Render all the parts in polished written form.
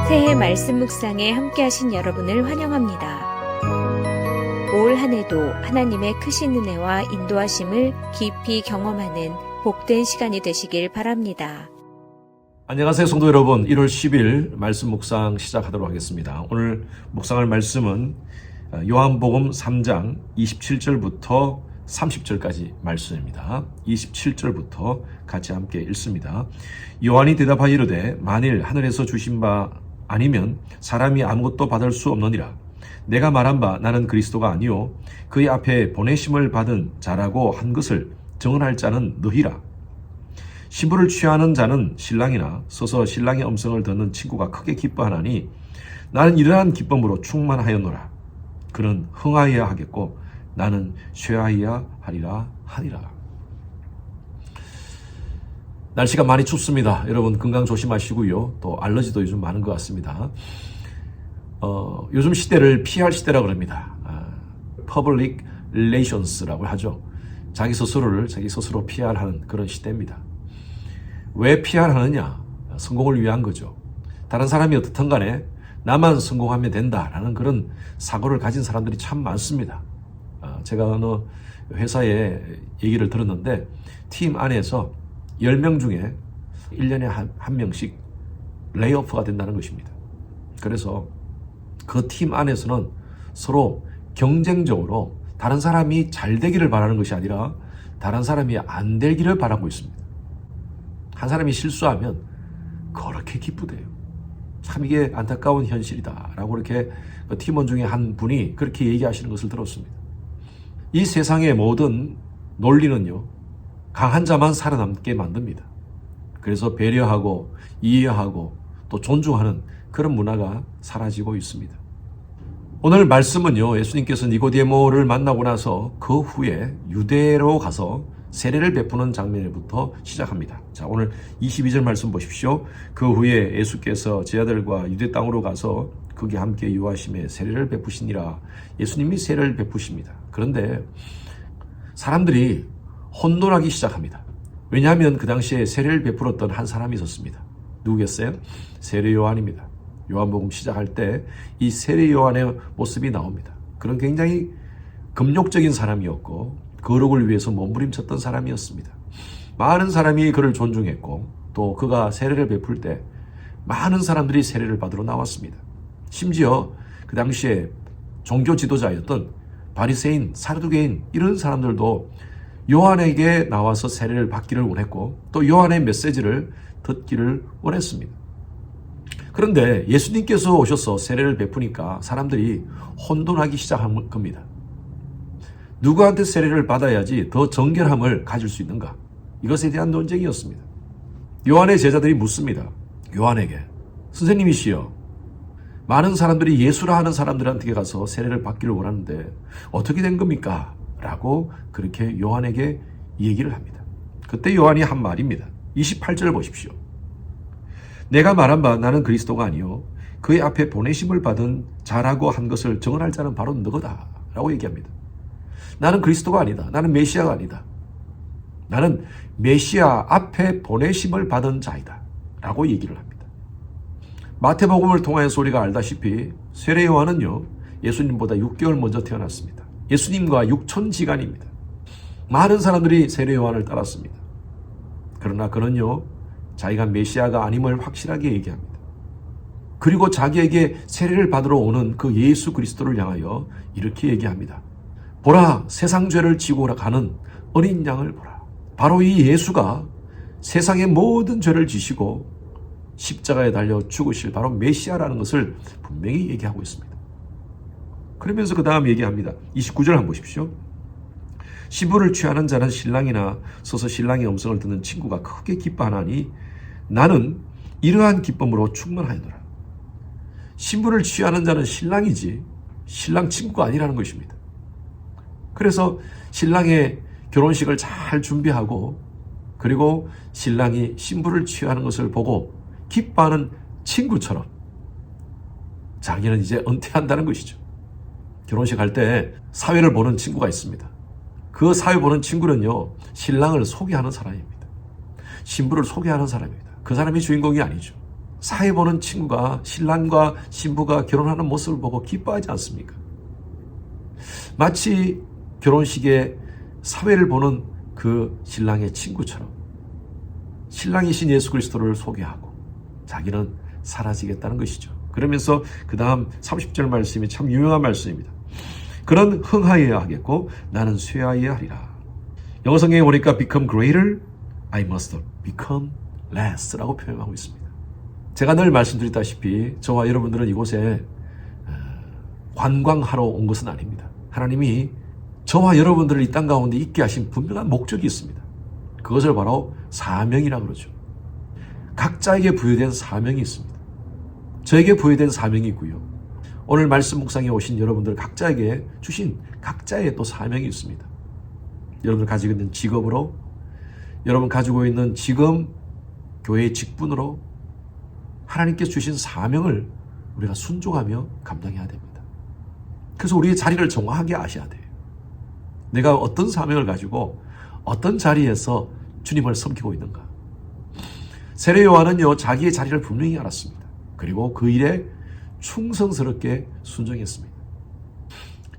새해 말씀 묵상에 함께하신 여러분을 환영합니다. 올 한 해도 하나님의 크신 은혜와 인도하심을 깊이 경험하는 복된 시간이 되시길 바랍니다. 안녕하세요, 성도 여러분. 1월 10일 말씀 묵상 시작하도록 하겠습니다. 오늘 묵상할 말씀은 요한복음 3장 27절부터 30절까지 말씀입니다. 27절부터 같이 함께 읽습니다. 요한이 대답하여 이르되 만일 하늘에서 주신 바 아니면 사람이 아무것도 받을 수 없느니라. 내가 말한 바 나는 그리스도가 아니요 그의 앞에 보내심을 받은 자라고 한 것을 증언할 자는 너희라. 신부를 취하는 자는 신랑이나 서서 신랑의 음성을 듣는 친구가 크게 기뻐하나니 나는 이러한 기쁨으로 충만하였노라. 그는 흥하여야 하겠고 나는 쇠하여야 하리라 하니라. 날씨가 많이 춥습니다. 여러분 건강 조심하시고요. 또 알러지도 요즘 많은 것 같습니다. 요즘 시대를 PR 시대라고 그럽니다. Public Relations라고 하죠. 자기 스스로 PR하는 그런 시대입니다. 왜 PR하느냐? 성공을 위한 거죠. 다른 사람이 어떻든 간에 나만 성공하면 된다라는 그런 사고를 가진 사람들이 참 많습니다. 제가 어느 회사에 얘기를 들었는데 팀 안에서 10명 중에 1년에 한 명씩 레이오프가 된다는 것입니다. 그래서 그 팀 안에서는 서로 경쟁적으로 다른 사람이 잘 되기를 바라는 것이 아니라 다른 사람이 안 되기를 바라고 있습니다. 한 사람이 실수하면 그렇게 기쁘대요. 참 이게 안타까운 현실이다라고 이렇게 팀원 중에 한 분이 그렇게 얘기하시는 것을 들었습니다. 이 세상의 모든 논리는요, 강한 자만 살아남게 만듭니다. 그래서 배려하고 이해하고 또 존중하는 그런 문화가 사라지고 있습니다. 오늘 말씀은요, 예수님께서 니고데모를 만나고 나서 그 후에 유대로 가서 세례를 베푸는 장면부터 시작합니다. 자, 오늘 22절 말씀 보십시오. 그 후에 예수께서 제자들과 유대 땅으로 가서 거기 함께 유하심에 세례를 베푸시니라. 예수님이 세례를 베푸십니다. 그런데 사람들이 혼돈하기 시작합니다. 왜냐하면 그 당시에 세례를 베풀었던 한 사람이 있었습니다. 누구겠어요? 세례 요한입니다. 요한복음 시작할 때 이 세례 요한의 모습이 나옵니다. 그런 굉장히 금욕적인 사람이었고 거룩을 위해서 몸부림쳤던 사람이었습니다. 많은 사람이 그를 존중했고 또 그가 세례를 베풀 때 많은 사람들이 세례를 받으러 나왔습니다. 심지어 그 당시에 종교 지도자였던 바리새인, 사두개인 이런 사람들도 요한에게 나와서 세례를 받기를 원했고 또 요한의 메시지를 듣기를 원했습니다. 그런데 예수님께서 오셔서 세례를 베푸니까 사람들이 혼돈하기 시작한 겁니다. 누구한테 세례를 받아야지 더 정결함을 가질 수 있는가? 이것에 대한 논쟁이었습니다. 요한의 제자들이 묻습니다. 요한에게 선생님이시여, 많은 사람들이 예수라 하는 사람들한테 가서 세례를 받기를 원하는데 어떻게 된 겁니까? 라고 그렇게 요한에게 얘기를 합니다. 그때 요한이 한 말입니다. 28절 보십시오. 내가 말한 바 나는 그리스도가 아니요 그의 앞에 보내심을 받은 자라고 한 것을 증언할 자는 바로 너거다 라고 얘기합니다. 나는 그리스도가 아니다. 나는 메시아가 아니다. 나는 메시아 앞에 보내심을 받은 자이다 라고 얘기를 합니다. 마태복음을 통하여서 우리가 알다시피 세례 요한은요, 예수님보다 6개월 먼저 태어났습니다. 예수님과 육촌지간입니다. 많은 사람들이 세례 요한을 따랐습니다. 그러나 그는요, 자기가 메시아가 아님을 확실하게 얘기합니다. 그리고 자기에게 세례를 받으러 오는 그 예수 그리스도를 향하여 이렇게 얘기합니다. 보라, 세상 죄를 지고 가는 어린 양을 보라. 바로 이 예수가 세상의 모든 죄를 지시고 십자가에 달려 죽으실 바로 메시아라는 것을 분명히 얘기하고 있습니다. 그러면서 그 다음 얘기합니다. 29절 한번 보십시오. 신부를 취하는 자는 신랑이나 서서 신랑의 음성을 듣는 친구가 크게 기뻐하나니 나는 이러한 기쁨으로 충만하였노라. 신부를 취하는 자는 신랑이지 신랑 친구가 아니라는 것입니다. 그래서 신랑의 결혼식을 잘 준비하고 그리고 신랑이 신부를 취하는 것을 보고 기뻐하는 친구처럼 자기는 이제 은퇴한다는 것이죠. 결혼식 할 때 사회를 보는 친구가 있습니다. 그 사회 보는 친구는요, 신랑을 소개하는 사람입니다. 신부를 소개하는 사람입니다. 그 사람이 주인공이 아니죠. 사회 보는 친구가 신랑과 신부가 결혼하는 모습을 보고 기뻐하지 않습니까? 마치 결혼식에 사회를 보는 그 신랑의 친구처럼 신랑이신 예수 그리스도를 소개하고 자기는 사라지겠다는 것이죠. 그러면서 그 다음 30절 말씀이 참 유명한 말씀입니다. 그런 흥하여야 하겠고 나는 쇠하여야 하리라. 영어 성경에 보니까 become greater, I must become less 라고 표현하고 있습니다. 제가 늘 말씀드렸다시피 저와 여러분들은 이곳에 관광하러 온 것은 아닙니다. 하나님이 저와 여러분들을 이 땅 가운데 있게 하신 분명한 목적이 있습니다. 그것을 바로 사명이라고 그러죠. 각자에게 부여된 사명이 있습니다. 저에게 부여된 사명이 있고요. 오늘 말씀 묵상에 오신 여러분들 각자에게 주신 각자의 또 사명이 있습니다. 여러분들 가지고 있는 직업으로, 여러분 가지고 있는 지금 교회의 직분으로 하나님께서 주신 사명을 우리가 순종하며 감당해야 됩니다. 그래서 우리의 자리를 정확하게 아셔야 돼요. 내가 어떤 사명을 가지고 어떤 자리에서 주님을 섬기고 있는가. 세례 요한은요, 자기의 자리를 분명히 알았습니다. 그리고 그 일에 충성스럽게 순종했습니다.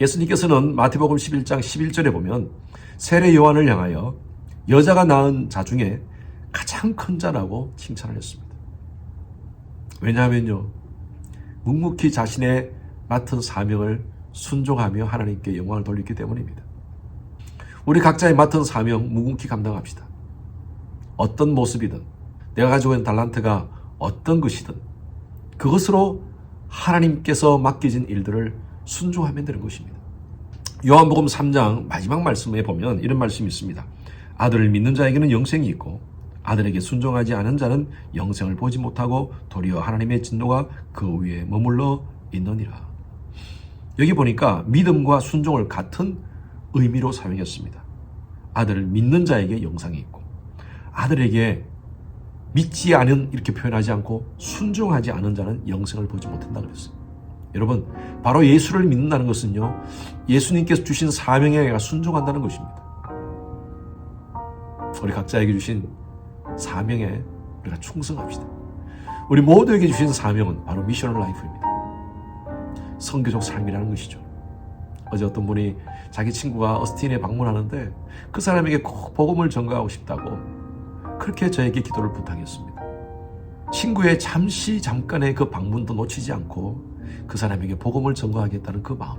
예수님께서는 마태복음 11장 11절에 보면 세례 요한을 향하여 여자가 낳은 자 중에 가장 큰 자라고 칭찬을 했습니다. 왜냐하면요, 묵묵히 자신의 맡은 사명을 순종하며 하나님께 영광을 돌리기 때문입니다. 우리 각자의 맡은 사명 묵묵히 감당합시다. 어떤 모습이든 내가 가지고 있는 달란트가 어떤 것이든 그것으로 하나님께서 맡겨진 일들을 순종하면 되는 것입니다. 요한복음 3장 마지막 말씀에 보면 이런 말씀이 있습니다. 아들을 믿는 자에게는 영생이 있고 아들에게 순종하지 않은 자는 영생을 보지 못하고 도리어 하나님의 진노가 그 위에 머물러 있느니라. 여기 보니까 믿음과 순종을 같은 의미로 사용했습니다. 아들을 믿는 자에게 영생이 있고 아들에게 믿지 않은 이렇게 표현하지 않고 순종하지 않은 자는 영생을 보지 못한다 그랬어요. 여러분, 바로 예수를 믿는다는 것은요, 예수님께서 주신 사명에 내가 순종한다는 것입니다. 우리 각자에게 주신 사명에 우리가 충성합시다. 우리 모두에게 주신 사명은 바로 미셔널 라이프입니다. 선교적 삶이라는 것이죠. 어제 어떤 분이 자기 친구가 어스틴에 방문하는데 그 사람에게 꼭 복음을 전가하고 싶다고 그렇게 저에게 기도를 부탁했습니다. 친구의 잠깐의 그 방문도 놓치지 않고 그 사람에게 복음을 전가하겠다는 그 마음.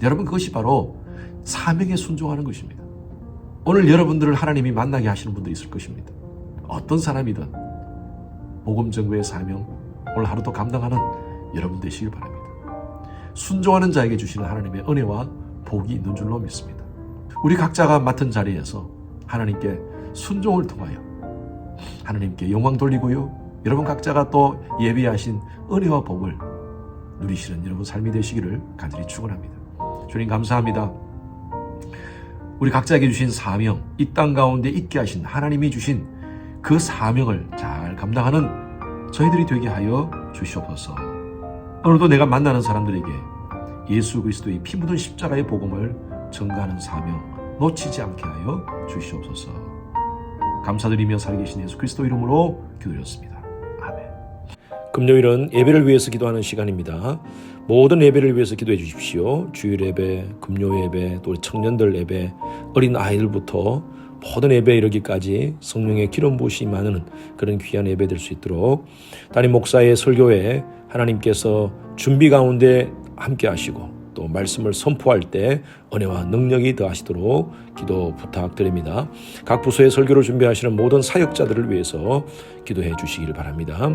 여러분, 그것이 바로 사명에 순종하는 것입니다. 오늘 여러분들을 하나님이 만나게 하시는 분도 있을 것입니다. 어떤 사람이든 복음 전도의 사명 오늘 하루도 감당하는 여러분 되시길 바랍니다. 순종하는 자에게 주시는 하나님의 은혜와 복이 있는 줄로 믿습니다. 우리 각자가 맡은 자리에서 하나님께 순종을 통하여 하나님께 영광 돌리고요, 여러분 각자가 또 예비하신 은혜와 복을 누리시는 여러분 삶이 되시기를 간절히 축원합니다. 주님 감사합니다. 우리 각자에게 주신 사명, 이 땅 가운데 있게 하신 하나님이 주신 그 사명을 잘 감당하는 저희들이 되게 하여 주시옵소서. 오늘도 내가 만나는 사람들에게 예수 그리스도의 피 묻은 십자가의 복음을 전가하는 사명 놓치지 않게 하여 주시옵소서. 감사드리며 살아계신 예수 그리스도 이름으로 기도드렸습니다. 아멘. 금요일은 예배를 위해서 기도하는 시간입니다. 모든 예배를 위해서 기도해 주십시오. 주일 예배, 금요 예배, 또 우리 청년들 예배, 어린 아이들부터 모든 예배에 이르기까지 성령의 기름 부으심이 많은 그런 귀한 예배 될 수 있도록 담임 목사의 설교에 하나님께서 준비 가운데 함께 하시고 또 말씀을 선포할 때 은혜와 능력이 더하시도록 기도 부탁드립니다. 각 부서의 설교를 준비하시는 모든 사역자들을 위해서 기도해 주시기를 바랍니다.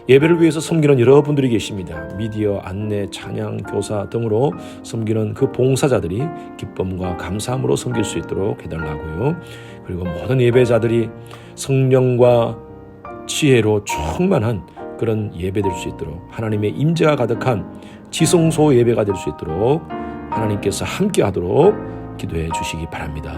예배를 위해서 섬기는 여러분들이 계십니다. 미디어, 안내, 찬양, 교사 등으로 섬기는 그 봉사자들이 기쁨과 감사함으로 섬길 수 있도록 해달라고요. 그리고 모든 예배자들이 성령과 지혜로 충만한 그런 예배 될 수 있도록 하나님의 임재가 가득한 지성소 예배가 될 수 있도록 하나님께서 함께 하도록 기도해 주시기 바랍니다.